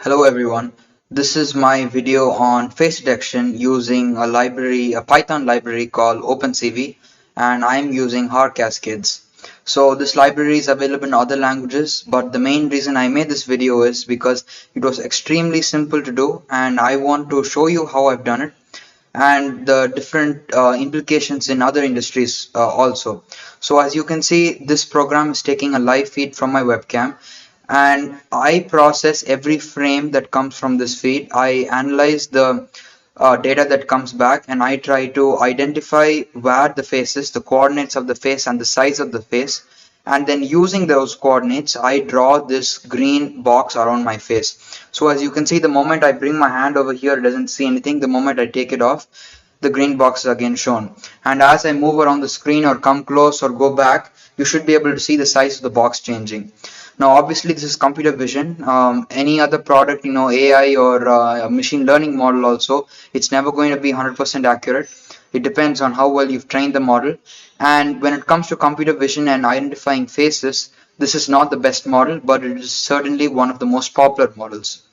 Hello everyone, this is my video on face detection using a Python library called OpenCV, and I'm using Haar Cascades. So this library is available in other languages, but the main reason I made this video is because it was extremely simple to do and I want to show you how I've done it and the different implications in other industries also. So as you can see, this program is taking a live feed from my webcam and I process every frame that comes from this feed. I analyze the data that comes back and I try to identify where the face is, the coordinates of the face and the size of the face, and then using those coordinates I draw this green box around my face. So as you can see, the moment I bring my hand over here, it doesn't see anything. The moment I take it off, the green box is again shown, and as I move around the screen or come close or go back, you should be able to see the size of the box changing. Now obviously this is computer vision. Any other product, AI or machine learning model also, it's never going to be 100% accurate. It depends on how well you've trained the model. And when it comes to computer vision and identifying faces, this is not the best model, but it is certainly one of the most popular models.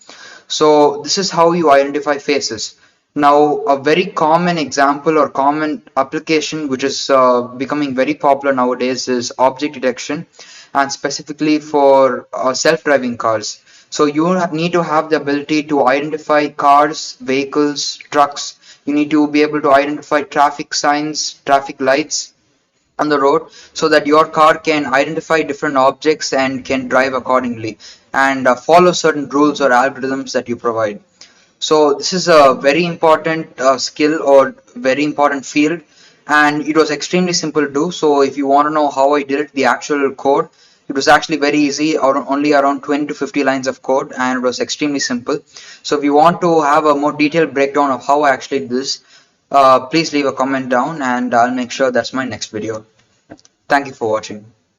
So this is how you identify faces. Now, a very common example or common application which is becoming very popular nowadays is object detection, and specifically for self-driving cars. So you need to have the ability to identify cars, vehicles, trucks. You need to be able to identify traffic signs, traffic lights on the road, so that your car can identify different objects and can drive accordingly and follow certain rules or algorithms that you provide. So this is a very important skill or very important field, and it was extremely simple to do. So if you want to know how I did it, the actual code, it was actually very easy, only around 20 to 50 lines of code, and it was extremely simple. So if you want to have a more detailed breakdown of how I actually did this, please leave a comment down and I'll make sure that's my next video. Thank you for watching.